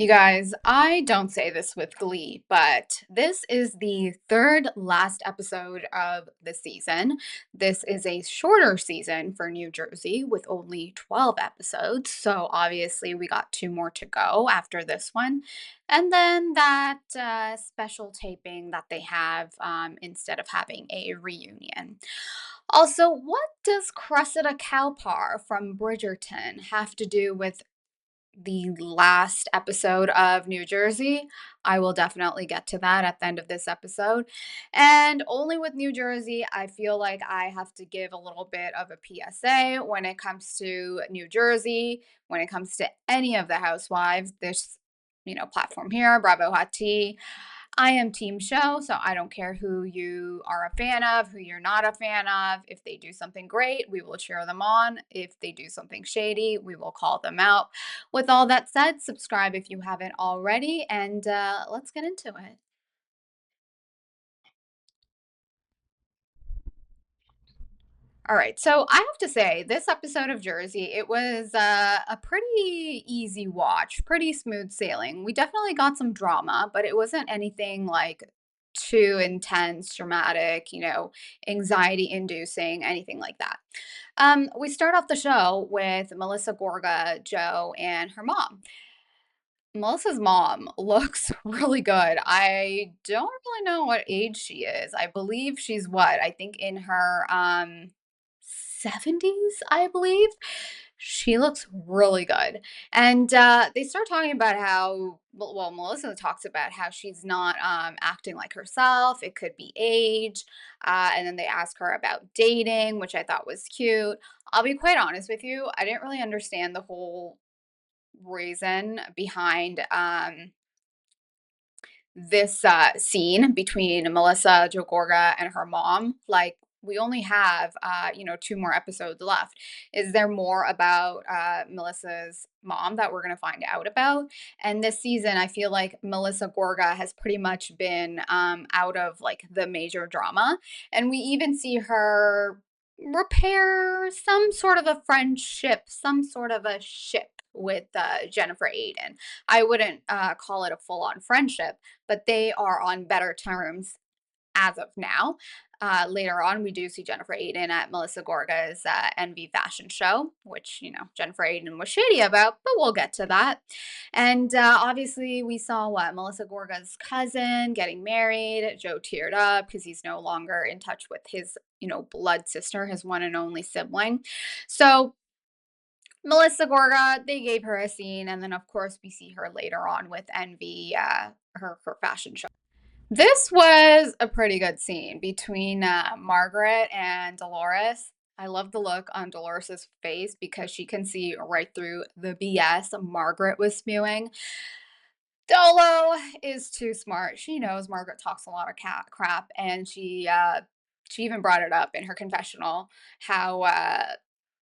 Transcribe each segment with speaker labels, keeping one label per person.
Speaker 1: You guys, I don't say this with glee, but this is the third last episode of the season. This is a shorter season for New Jersey with only 12 episodes. So obviously, we got two more to go after this one. And then that special taping that they have instead of having a reunion. Also, what does Cressida Cowpar from Bridgerton have to do with the last episode of New Jersey? I will definitely get to that at the end of this episode. And only with New Jersey, I feel like I have to give a little bit of a PSA when it comes to New Jersey, when it comes to any of the housewives. This, platform here, Bravo Hot Tea. I am team show, so I don't care who you are a fan of, who you're not a fan of. If they do something great, we will cheer them on. If they do something shady, we will call them out. With all that said, subscribe if you haven't already, and let's get into it. All right, so I have to say, this episode of Jersey, it was a pretty easy watch, pretty smooth sailing. We definitely got some drama, but it wasn't anything like too intense, dramatic, anxiety inducing, anything like that. We start off the show with Melissa Gorga, Joe, and her mom. Melissa's mom looks really good. I don't really know what age she is. I believe she's what? I think in her 70s, I believe. She looks really good. And they start talking about how, well, Melissa talks about how she's not acting like herself. It could be age. And then they ask her about dating, which I thought was cute. I'll be quite honest with you. I didn't really understand the whole reason behind this scene between Melissa Joe Gorga and her mom. Like, we only have two more episodes left. Is there more about Melissa's mom that we're going to find out about? And this season, I feel like Melissa Gorga has pretty much been out of like the major drama, and we even see her repair some sort of a friendship, some sort of a ship with Jennifer Aydin. I wouldn't call it a full on friendship, but they are on better terms as of now. Later on, we do see Jennifer Aydin at Melissa Gorga's Envy fashion show, which, Jennifer Aydin was shady about, but we'll get to that. And obviously, we saw what? Melissa Gorga's cousin getting married. Joe teared up because he's no longer in touch with his, blood sister, his one and only sibling. So, Melissa Gorga, they gave her a scene, and then of course we see her later on with Envy, her fashion show. This was a pretty good scene between Margaret and Dolores. I love the look on Dolores's face because she can see right through the BS Margaret was spewing. Dolo is too smart. She knows Margaret talks a lot of crap, and she even brought it up in her confessional how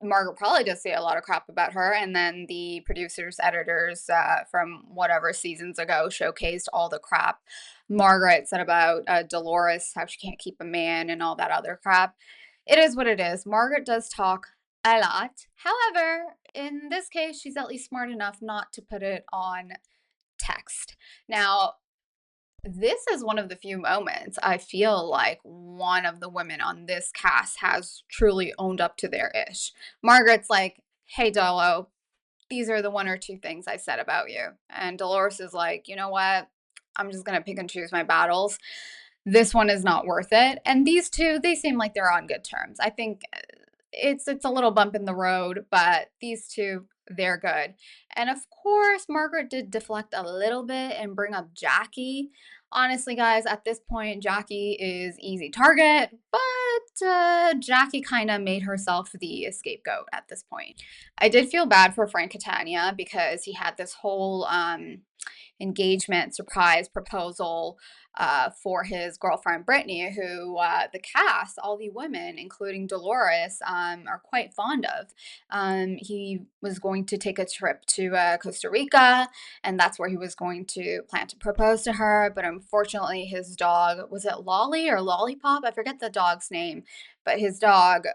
Speaker 1: Margaret probably does say a lot of crap about her, and then the producers, editors from whatever seasons ago showcased all the crap Margaret said about Dolores, how she can't keep a man, and all that other crap. It is what it is. Margaret does talk a lot. However, in this case, she's at least smart enough not to put it on text. Now, this is one of the few moments I feel like one of the women on this cast has truly owned up to their ish. Margaret's like, hey, Dolo, these are the one or two things I said about you. And Dolores is like, you know what? I'm just going to pick and choose my battles. This one is not worth it. And these two, they seem like they're on good terms. I think it's a little bump in the road, but these two, they're good. And of course, Margaret did deflect a little bit and bring up Jackie. Honestly, guys, at this point, Jackie is easy target, but Jackie kind of made herself the scapegoat at this point. I did feel bad for Frank Catania because he had this whole engagement surprise proposal for his girlfriend Brittany, who the cast, all the women, including Dolores, are quite fond of. He was going to take a trip to Costa Rica, and that's where he was going to plan to propose to her. But unfortunately, his dog, was it Lolly or Lollipop? I forget the dog's name, but his dog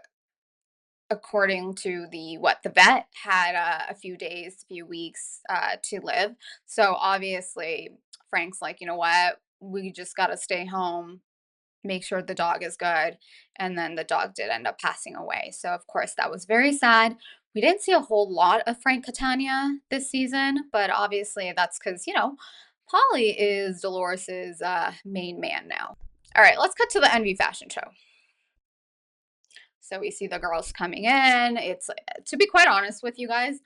Speaker 1: according to the vet, had a few days, few weeks to live. So obviously, Frank's like, you know what? We just got to stay home, make sure the dog is good. And then the dog did end up passing away. So, of course, that was very sad. We didn't see a whole lot of Frank Catania this season, but obviously that's because, Polly is Dolores's main man now. All right, let's cut to the Envy fashion show. So we see the girls coming in. It's, to be quite honest with you guys,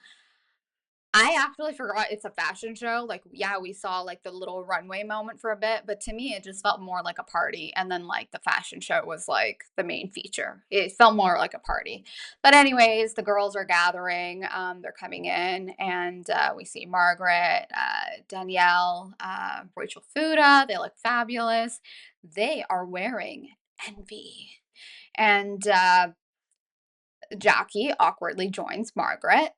Speaker 1: I actually forgot it's a fashion show. Like, yeah, we saw like the little runway moment for a bit, but to me, it just felt more like a party. And then, like, the fashion show was like the main feature. It felt more like a party. But, anyways, the girls are gathering. They're coming in, and we see Margaret, Danielle, Rachel Fuda. They look fabulous. They are wearing Envy. And Jackie awkwardly joins Margaret.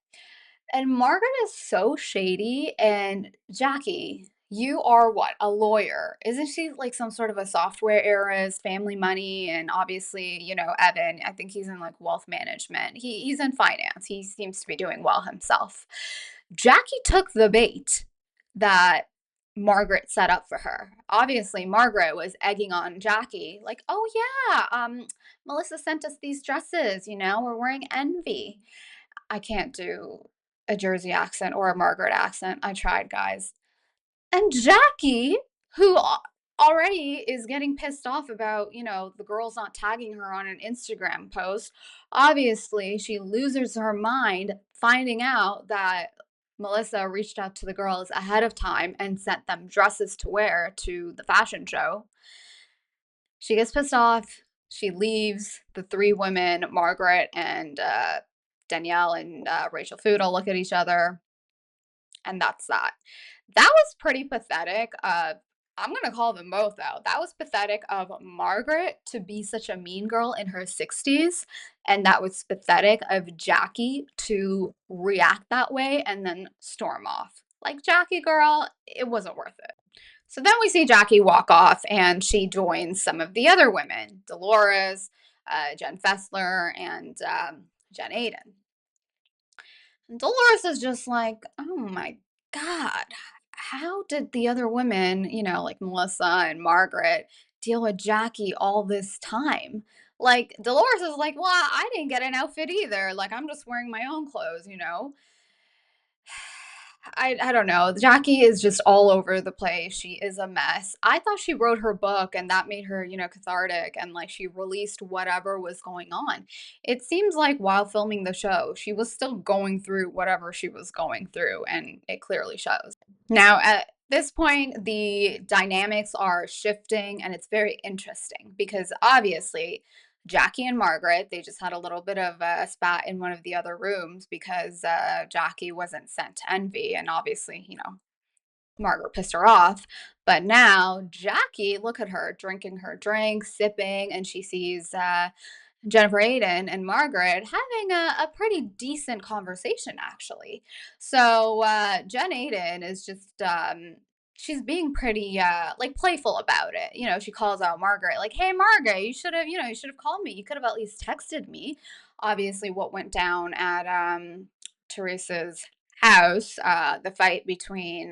Speaker 1: And Margaret is so shady. And Jackie, you are what? A lawyer. Isn't she like some sort of a software heiress, family money? And obviously, Evan, I think he's in like wealth management. He's in finance. He seems to be doing well himself. Jackie took the bait that Margaret set up for her. Obviously, Margaret was egging on Jackie, like, oh yeah, Melissa sent us these dresses, we're wearing Envy. I can't do a Jersey accent or a Margaret accent. I tried, guys. And Jackie, who already is getting pissed off about, the girls not tagging her on an Instagram post, obviously she loses her mind finding out that Melissa reached out to the girls ahead of time and sent them dresses to wear to the fashion show. She gets pissed off. She leaves. The three women, Margaret and Danielle and Rachel Fuda, look at each other, and that's that. That was pretty pathetic. I'm gonna call them both out. That was pathetic of Margaret to be such a mean girl in her 60s, and that was pathetic of Jackie to react that way and then storm off. Like, Jackie girl, it wasn't worth it. So then we see Jackie walk off and she joins some of the other women, Dolores, Jen Fessler, and Jen Aydin. And Dolores is just like, oh my God, how did the other women, like Melissa and Margaret, deal with Jackie all this time? Like, Dolores is like, well, I didn't get an outfit either. Like, I'm just wearing my own clothes. I don't know. Jackie is just all over the place. She is a mess. I thought she wrote her book and that made her, cathartic, and like she released whatever was going on. It seems like while filming the show, she was still going through whatever she was going through, and it clearly shows. Now, at this point, the dynamics are shifting and it's very interesting because obviously Jackie and Margaret, they just had a little bit of a spat in one of the other rooms because Jackie wasn't sent to Envy. And obviously, Margaret pissed her off. But now Jackie, look at her drinking her drink, sipping, and she sees Jennifer Aydin and Margaret having a pretty decent conversation, actually. So Jen Aydin is just she's being pretty like playful about it. She calls out Margaret, like, "Hey, Margaret, you should have called me. You could have at least texted me." Obviously, what went down at Teresa's house, the fight between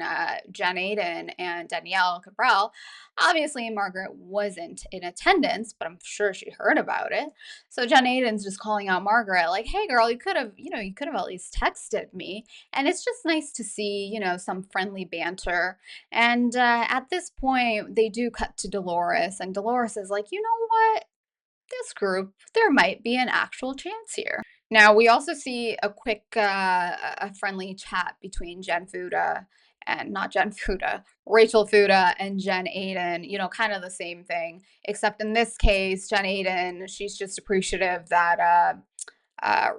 Speaker 1: Jen Aydin and Danielle Cabral. Obviously, Margaret wasn't in attendance, but I'm sure she heard about it. So Jen Aydin's just calling out Margaret, like, "Hey, girl, you could have at least texted me." And it's just nice to see, some friendly banter. And at this point, they do cut to Dolores, and Dolores is like, "You know what? This group, there might be an actual chance here." Now, we also see a quick, a friendly chat between Jen Fuda and not Jen Fuda, Rachel Fuda and Jen Aydin, kind of the same thing, except in this case, Jen Aydin, she's just appreciative that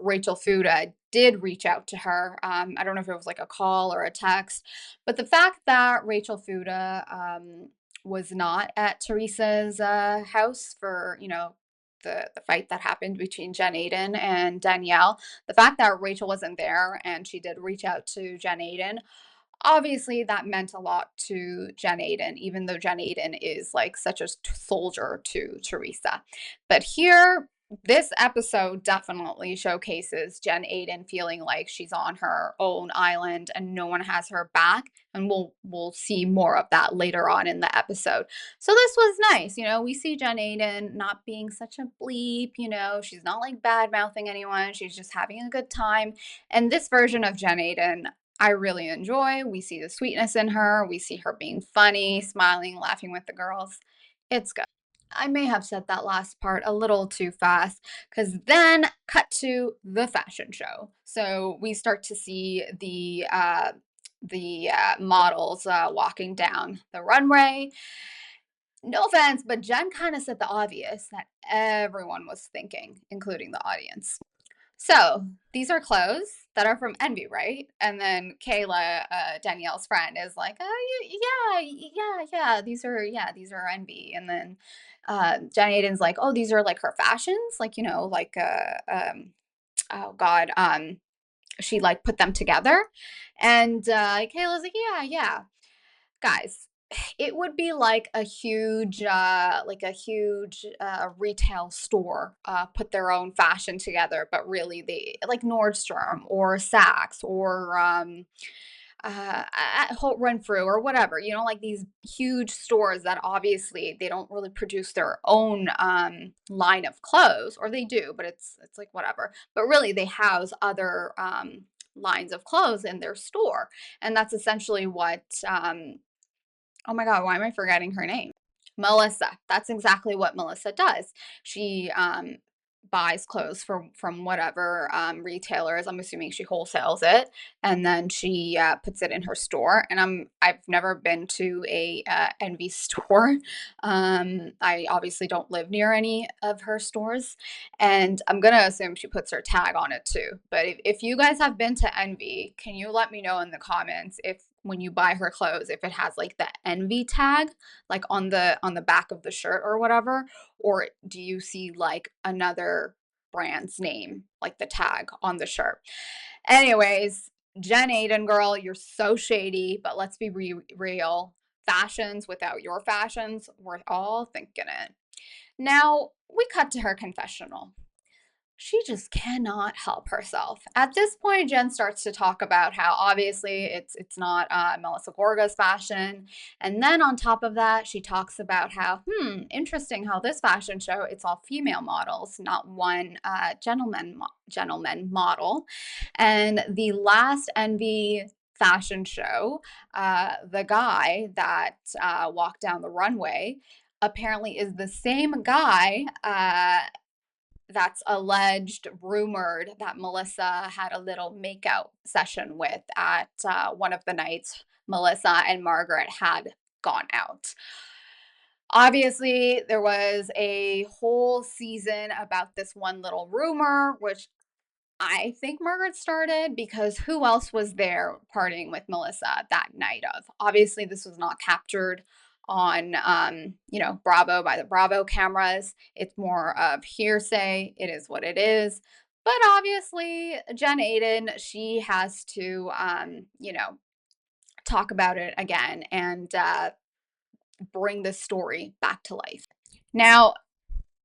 Speaker 1: Rachel Fuda did reach out to her. I don't know if it was like a call or a text, but the fact that Rachel Fuda was not at Teresa's house for, the fight that happened between Jen Aydin and Danielle, the fact that Rachel wasn't there and she did reach out to Jen Aydin, obviously that meant a lot to Jen Aydin, even though Jen Aydin is like such a soldier to Teresa. But here, This episode definitely showcases Jen Aydin feeling like she's on her own island and no one has her back, and we'll see more of that later on in the episode. So this was nice, we see Jen Aydin not being such a bleep, she's not like bad mouthing anyone, she's just having a good time. And this version of Jen Aydin, I really enjoy. We see the sweetness in her, we see her being funny, smiling, laughing with the girls. It's good. I may have said that last part a little too fast because then cut to the fashion show. So we start to see the models walking down the runway. No offense, but Jen kind of said the obvious that everyone was thinking, including the audience. So these are clothes that are from Envy, right? And then Kayla, Danielle's friend, is like, "Oh, yeah. These are Envy." And then Jen Aiden's like, "Oh, these are like her fashions, like oh God, she like put them together." And Kayla's like, "Yeah, guys." It would be like a huge retail store put their own fashion together, but really they like Nordstrom or Saks or at Holt Renfrew or whatever, like these huge stores that obviously they don't really produce their own line of clothes, or they do, but it's like whatever. But really, they house other lines of clothes in their store, and that's essentially what oh my God, why am I forgetting her name? Melissa. That's exactly what Melissa does. She buys clothes from whatever retailers. I'm assuming she wholesales it, and then she puts it in her store. And I've never been to a Envy store. I obviously don't live near any of her stores, and I'm gonna assume she puts her tag on it too. But if you guys have been to Envy, can you let me know in the comments if when you buy her clothes, if it has like the Envy tag like on the back of the shirt or whatever, or do you see like another brand's name like the tag on the shirt? Anyways, Jen Aydin, girl, you're so shady, but let's be real. Fashions without your fashions, we're all thinking it. Now we cut to her confessional. She just cannot help herself. At this point, Jen starts to talk about how obviously it's not Melissa Gorga's fashion, and then on top of that, she talks about how interesting how this fashion show it's all female models, not one gentleman model. And the last Envy fashion show, the guy that walked down the runway apparently is the same guy that's alleged, rumored that Melissa had a little makeout session with at one of the nights Melissa and Margaret had gone out. Obviously, there was a whole season about this one little rumor, which I think Margaret started because who else was there partying with Melissa that night of? Obviously, this was not captured on, Bravo by the Bravo cameras. It's more of hearsay. It is what it is. But obviously, Jen Aydin, she has to, talk about it again and bring the story back to life. Now,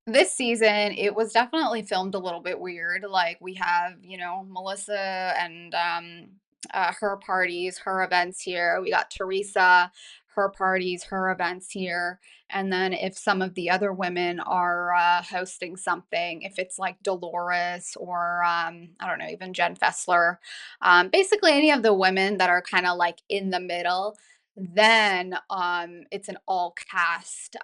Speaker 1: this season, it was definitely filmed a little bit weird. Like we have, Melissa and her parties, her events here. We got Teresa, her parties, her events here. And then if some of the other women are hosting something, if it's like Dolores or I don't know, even Jen Fessler, basically any of the women that are kind of like in the middle, then it's an all cast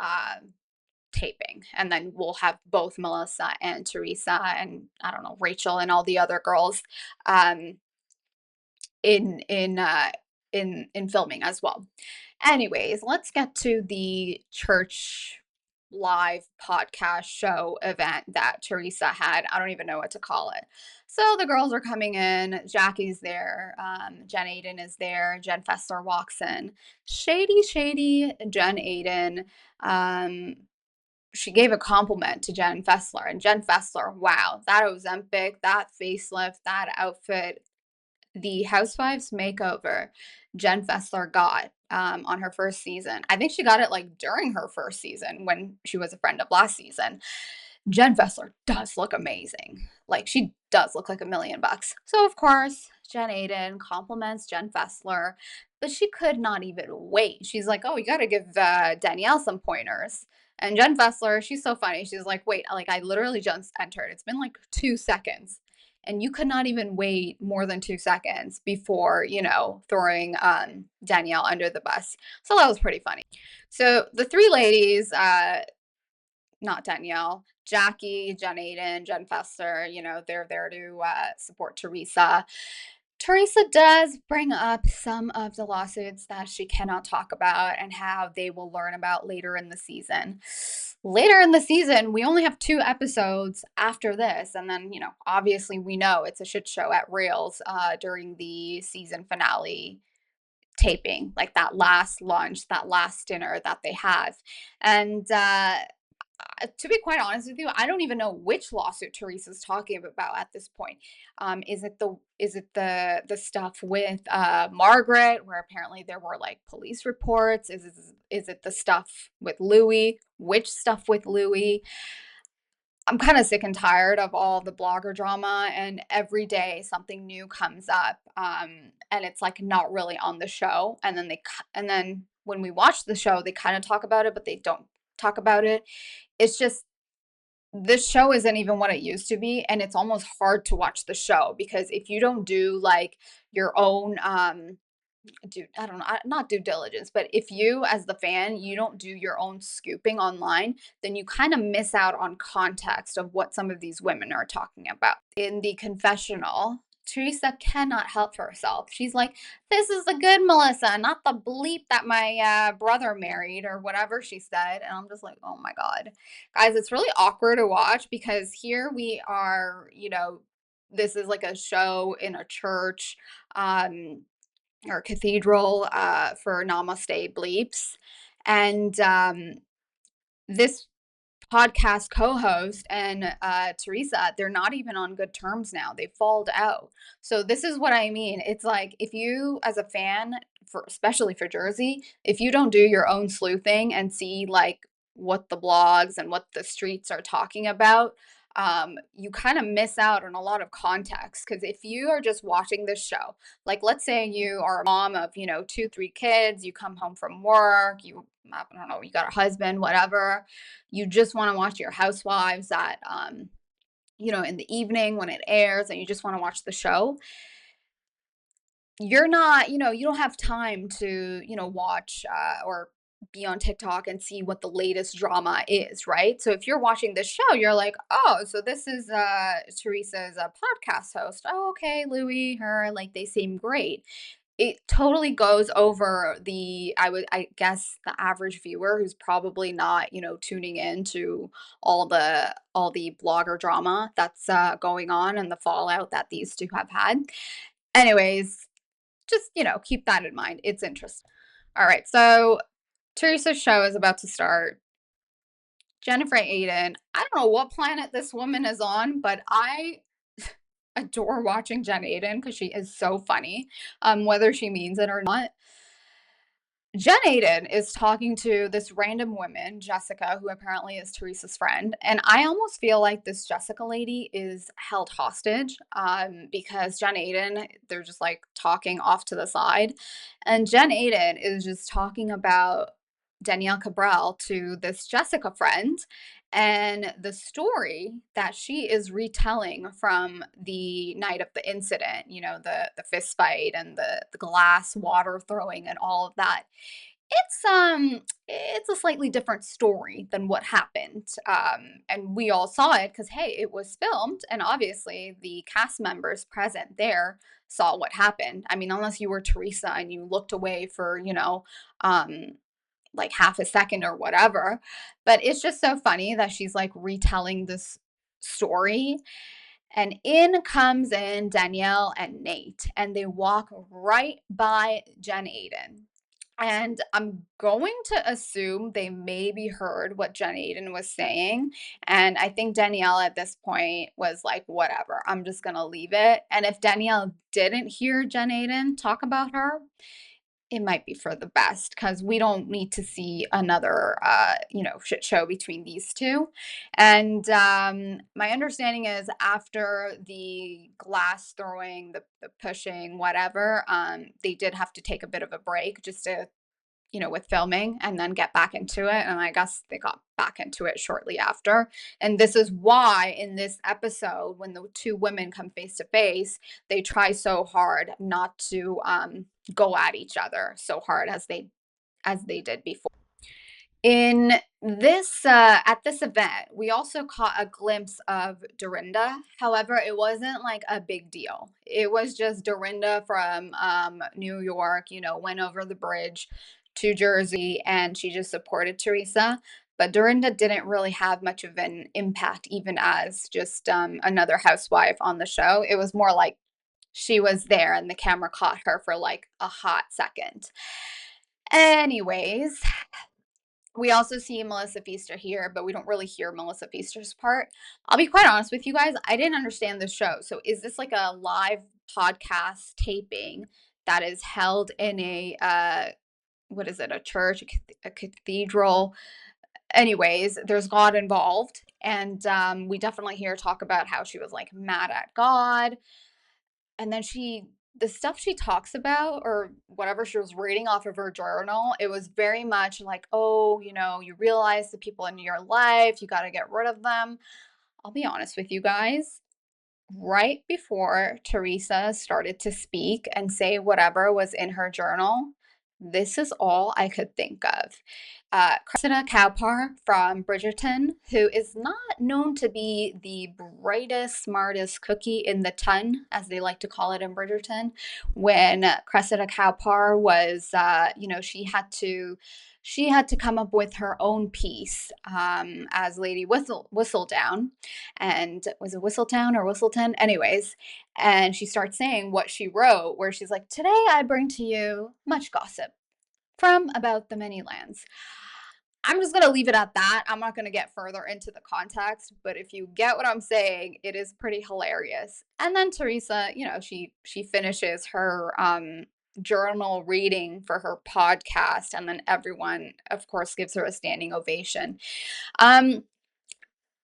Speaker 1: taping, and then we'll have both Melissa and Teresa and I don't know Rachel and all the other girls um, in in uh, in filming as well. Anyways, let's get to the church live podcast show event that Teresa had. I don't even know what to call it. So the girls are coming in. Jackie's there. Jen Aydin is there. Jen Fessler walks in. Shady Jen Aydin. Um, she gave a compliment to Jen Fessler, and Jen Fessler, wow, that Ozempic, that facelift, that outfit, the Housewives makeover Jen Fessler got on her first season. I think she got it like during her first season when she was a friend of last season. Jen Fessler does look amazing. Like, she does look like $1,000,000. So, of course, Jen Aydin compliments Jen Fessler, but she could not even wait. She's like, "Oh, you gotta give Danielle some pointers." And Jen Fessler, she's so funny. She's like, "Wait, like I literally just entered. It's been like 2 seconds." And you could not even wait more than 2 seconds before, throwing Danielle under the bus. So that was pretty funny. So the three ladies, not Danielle, Jackie, Jen Aydin, Jen Fester, they're there to support Teresa. Teresa does bring up some of the lawsuits that she cannot talk about and how they will learn about later in the season. Later in the season, we only have 2 episodes after this. And then, obviously we know it's a shit show at Rails during the season finale taping, like that last lunch, that last dinner that they have. And to be quite honest with you, I don't even know which lawsuit Teresa's talking about at this point. Is it the stuff with Margaret, where apparently there were like police reports? Is it the stuff with Louis? Which stuff with Louis? I'm kind of sick and tired of all the blogger drama, and every day something new comes up, and it's like not really on the show. And then when we watch the show, they kind of talk about it, but they don't talk about it. It's just this show isn't even what it used to be, and it's almost hard to watch the show because if you don't do like your own I don't know, not due diligence, but if you as the fan, you don't do your own scooping online, then you kind of miss out on context of what some of these women are talking about. In the confessional, Teresa cannot help herself. She's like, "This is the good Melissa, not the bleep that my brother married," or whatever she said. And I'm just like, "Oh my God. Guys, it's really awkward to watch because here we are, this is like a show in a church. Or cathedral for Namaste Bleeps. And this podcast co-host and Teresa, they're not even on good terms now. They falled out. So this is what I mean. It's like if you as a fan, for especially for Jersey, if you don't do your own sleuthing and see like what the blogs and what the streets are talking about, you kind of miss out on a lot of context. Because if you are just watching this show, like let's say you are a mom of 2, 3 kids, you come home from work, I don't know, you got a husband, whatever, you just want to watch your Housewives at in the evening when it airs, and you just want to watch the show. You're not, you don't have time to, watch or be on TikTok and see what the latest drama is, right? So if you're watching this show, you're like, "Oh, so this is Teresa's a podcast host. Oh, okay, Louis, her, like they seem great." It totally goes over I guess the average viewer who's probably not, tuning in to all the blogger drama that's going on and the fallout that these two have had. Anyways, just, keep that in mind. It's interesting. All right, so Teresa's show is about to start. Jennifer Aydin, I don't know what planet this woman is on, but I adore watching Jen Aydin because she is so funny, whether she means it or not. Jen Aydin is talking to this random woman, Jessica, who apparently is Teresa's friend. And I almost feel like this Jessica lady is held hostage because Jen Aydin, they're just like talking off to the side. And Jen Aydin is just talking about Danielle Cabral to this Jessica friend and the story that she is retelling from the night of the incident, the fist fight and the glass water throwing and all of that. It's a slightly different story than what happened. And we all saw it because hey, it was filmed, and obviously the cast members present there saw what happened. I mean, unless you were Teresa and you looked away for, um like half a second or whatever. But it's just so funny that she's like retelling this story. And in Danielle and Nate, and they walk right by Jen Aydin. And I'm going to assume they maybe heard what Jen Aydin was saying. And I think Danielle at this point was like, whatever, I'm just going to leave it. And if Danielle didn't hear Jen Aydin talk about her, it might be for the best because we don't need to see another, shit show between these two. And my understanding is after the glass throwing, the pushing, whatever, they did have to take a bit of a break just to with filming and then get back into it. And I guess they got back into it shortly after. And this is why in this episode, when the two women come face to face, they try so hard not to go at each other so hard as they did before. In this at this event, we also caught a glimpse of Dorinda. However, it wasn't like a big deal. It was just Dorinda from New York, went over the bridge to Jersey and she just supported Teresa. But Dorinda didn't really have much of an impact, even as just another housewife on the show. It was more like she was there and the camera caught her for like a hot second. Anyways, we also see Melissa Pfeister here, but we don't really hear Melissa Pfeister's part. I'll be quite honest with you guys, I didn't understand the show. So is this like a live podcast taping that is held in a what is it, a church, a cathedral? Anyways, there's God involved. And we definitely hear talk about how she was like mad at God. And then the stuff she talks about or whatever she was reading off of her journal, it was very much like, oh, you realize the people in your life, you got to get rid of them. I'll be honest with you guys. Right before Teresa started to speak and say whatever was in her journal, this is all I could think of. Cressida Cowper from Bridgerton, who is not known to be the brightest, smartest cookie in the ton, as they like to call it in Bridgerton. When Cressida Cowper was, she had to come up with her own piece as Lady Whistledown, and was it Whistletown or Whistleton? Anyways, and she starts saying what she wrote, where she's like, "Today I bring to you much gossip from about the many lands." I'm just gonna leave it at that. I'm not gonna get further into the context, but if you get what I'm saying, it is pretty hilarious. And then Teresa, she finishes her journal reading for her podcast, and then everyone, of course, gives her a standing ovation. Um,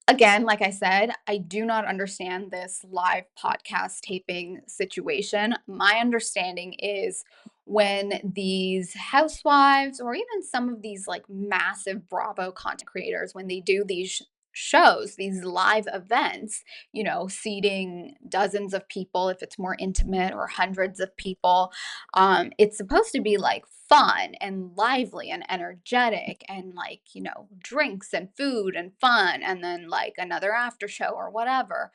Speaker 1: Again, like I said, I do not understand this live podcast taping situation. My understanding is when these housewives or even some of these like massive Bravo content creators, when they do these shows, these live events, seating dozens of people, if it's more intimate, or hundreds of people, it's supposed to be like fun and lively and energetic and like, drinks and food and fun and then like another after show or whatever.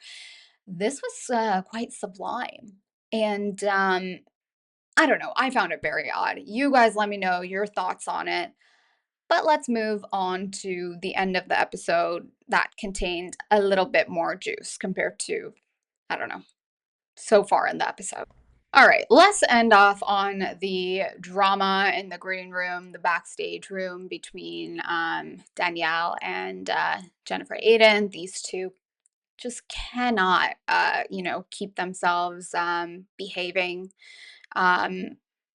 Speaker 1: This was quite sublime. And I don't know. I found it very odd. You guys let me know your thoughts on it. But let's move on to the end of the episode that contained a little bit more juice compared to, I don't know, so far in the episode. All right, let's end off on the drama in the green room, the backstage room between Danielle and Jennifer Aydin. These two just cannot, keep themselves behaving.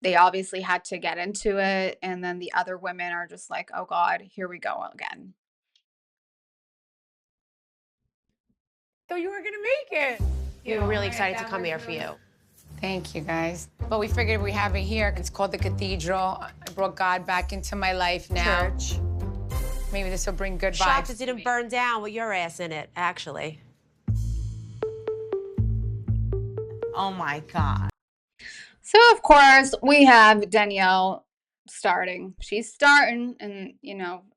Speaker 1: They obviously had to get into it, and then the other women are just like, oh God, here we go again.
Speaker 2: Thought you were gonna make it.
Speaker 3: We were really excited to come here for you.
Speaker 2: Thank you, guys. But we figured we have it here. It's called the Cathedral. I brought God back into my life now.
Speaker 3: Church.
Speaker 2: Maybe this will bring good vibes.
Speaker 3: Shocked it didn't burn down with your ass in it, actually.
Speaker 4: Oh my God.
Speaker 1: So, of course, we have Danielle starting. She's starting, and,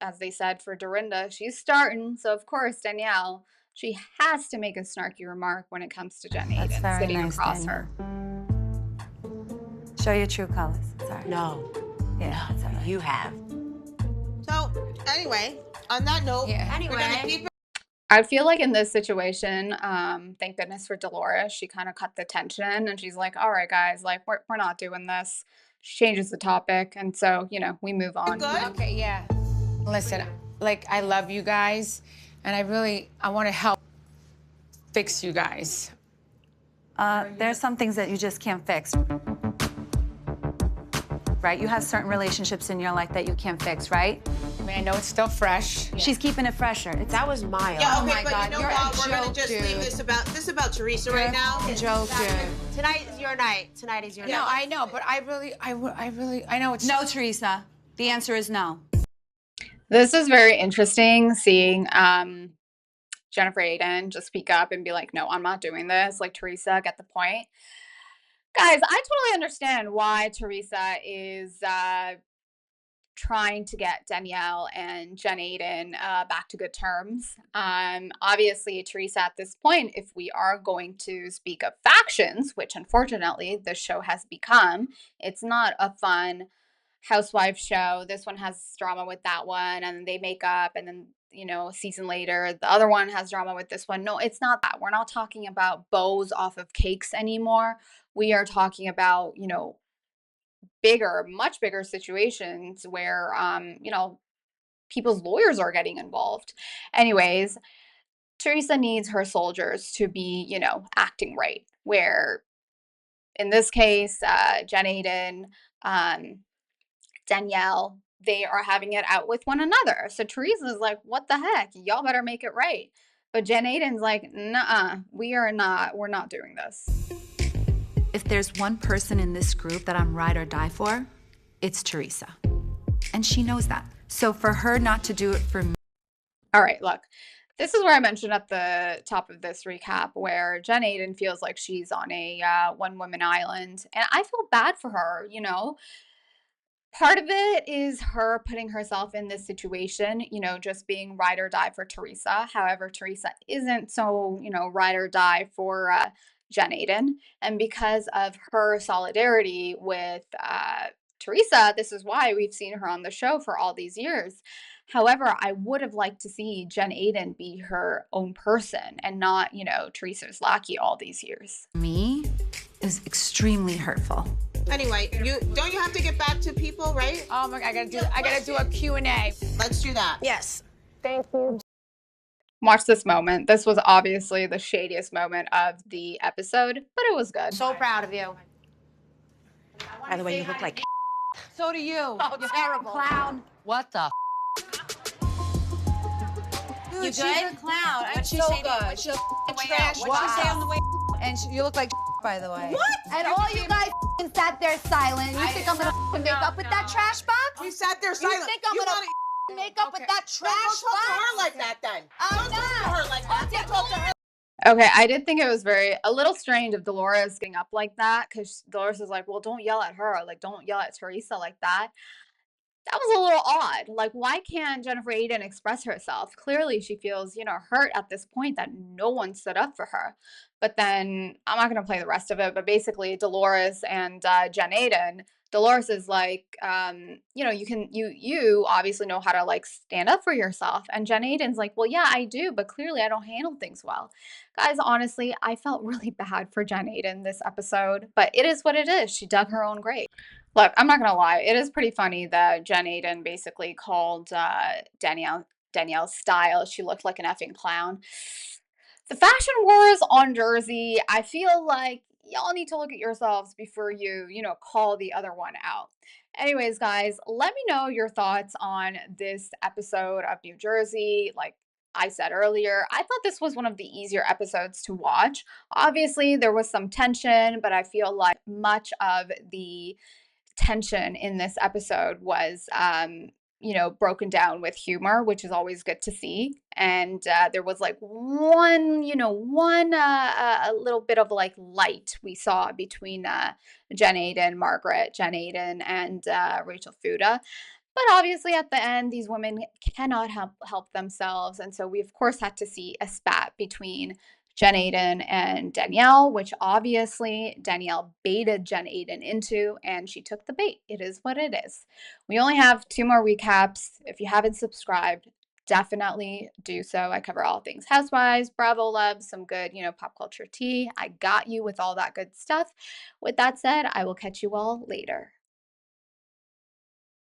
Speaker 1: as they said for Dorinda, she's starting. So, of course, Danielle, she has to make a snarky remark when it comes to Jen Aydin sitting across her.
Speaker 5: Show your true colors. Sorry.
Speaker 3: No.
Speaker 5: Yeah, that's all right.
Speaker 3: You have.
Speaker 4: So, anyway, on that note,
Speaker 3: Anyway.
Speaker 4: we're gonna keep it.
Speaker 1: I feel like in this situation, thank goodness for Dolores, she kind of cut the tension and she's like, all right, guys, like, we're not doing this. She changes the topic. And so, we move on.
Speaker 4: Good?
Speaker 2: Okay, yeah. Listen, like, I love you guys, and I want to help fix you guys.
Speaker 5: There's some things that you just can't fix. right? You have certain relationships in your life that you can't fix, right?
Speaker 2: I mean, I know it's still fresh.
Speaker 5: She's keeping it fresher. It's
Speaker 3: That was mild.
Speaker 4: Yeah,
Speaker 2: Oh
Speaker 4: okay,
Speaker 2: my
Speaker 4: but
Speaker 2: God,
Speaker 4: you know
Speaker 2: you're a
Speaker 4: what? We're gonna
Speaker 2: joke,
Speaker 4: just
Speaker 2: dude.
Speaker 4: leave this about Teresa right now.
Speaker 2: Joke, dude.
Speaker 3: Tonight is your night. Tonight is your
Speaker 2: No,
Speaker 3: night.
Speaker 2: I know, but I know it's
Speaker 5: no, Teresa. The answer is no.
Speaker 1: This is very interesting seeing Jennifer Aydin just speak up and be like, no, I'm not doing this. Like, Teresa, get the point. Guys, I totally understand why Teresa is trying to get Danielle and Jen Aydin back to good terms. Obviously, Teresa, at this point, if we are going to speak of factions, which unfortunately this show has become, it's not a fun housewife show. This one has drama with that one, and they make up, and then a season later, the other one has drama with this one. No, it's not that. We're not talking about bows off of cakes anymore. We are talking about, bigger, much bigger situations where, people's lawyers are getting involved. Anyways, Teresa needs her soldiers to be, acting right. Where in this case, Jen Aydin, um, Danielle, they are having it out with one another. So Teresa's like, what the heck? Y'all better make it right. But Jen Aydin's like, nah, we're not doing this.
Speaker 5: If there's one person in this group that I'm ride or die for, it's Teresa. And she knows that. So for her not to do it for me.
Speaker 1: All right, look, this is where I mentioned at the top of this recap where Jen Aydin feels like she's on a one-woman island. And I feel bad for her, Part of it is her putting herself in this situation, just being ride or die for Teresa. However, Teresa isn't so, ride or die for Jen Aydin. And because of her solidarity with Teresa, this is why we've seen her on the show for all these years. However, I would have liked to see Jen Aydin be her own person and not, Teresa's lackey all these years.
Speaker 5: Me is extremely hurtful.
Speaker 4: Anyway, don't you have to get back to people, right?
Speaker 2: Oh my God, I gotta do a Q&A.
Speaker 4: Let's do that.
Speaker 3: Yes.
Speaker 1: Watch this moment. This was obviously the shadiest moment of the episode, but it was good.
Speaker 3: So proud of you. By the way, you look like
Speaker 2: So do you.
Speaker 3: oh, terrible.
Speaker 5: Clown.
Speaker 6: What the?
Speaker 5: Dude,
Speaker 3: You
Speaker 5: she's
Speaker 3: good?
Speaker 5: a clown.
Speaker 2: What'd she say? What'd she
Speaker 5: Trash.
Speaker 2: What'd she say on the way? And you look like by the way.
Speaker 5: What? And all you guys sat there silent. You think I'm gonna make up with that trash box?
Speaker 4: We sat there silent.
Speaker 5: You think I'm gonna make up with that trash
Speaker 4: Don't talk to
Speaker 5: box?
Speaker 4: her like that then.
Speaker 5: I'm
Speaker 4: Don't talk to
Speaker 5: not.
Speaker 4: her like that. Don't talk to her.
Speaker 1: Okay, I did think it was a little strange of Dolores getting up like that because Dolores is like, well, don't yell at her. Like, don't yell at Teresa like that. That was a little odd. Like, why can't Jennifer Aydin express herself? Clearly, she feels, hurt at this point that no one stood up for her. But then I'm not going to play the rest of it. But basically, Dolores and Jen Aydin, Dolores is like, you obviously know how to like stand up for yourself. And Jen Aydin's like, well, yeah, I do, but clearly I don't handle things well. Guys, honestly, I felt really bad for Jen Aydin this episode, but it is what it is. She dug her own grave. Look, I'm not gonna lie. It is pretty funny that Jen Aydin basically called Danielle's style. She looked like an effing clown. The fashion wars on Jersey, I feel like y'all need to look at yourselves before you, call the other one out. Anyways, guys, let me know your thoughts on this episode of New Jersey. Like I said earlier, I thought this was one of the easier episodes to watch. Obviously, there was some tension, but I feel like much of the tension in this episode was broken down with humor, which is always good to see. And there was like one a little bit of like light we saw between Jen Aydin and Rachel Fuda. But obviously at the end, these women cannot help themselves. And so we of course had to see a spat between Jen Aydin and Danielle, which obviously Danielle baited Jen Aydin into, and she took the bait. It is what it is. We only have 2 more recaps. If you haven't subscribed, definitely do so. I cover all things Housewives, Bravo Love, some good, pop culture tea. I got you with all that good stuff. With that said, I will catch you all later.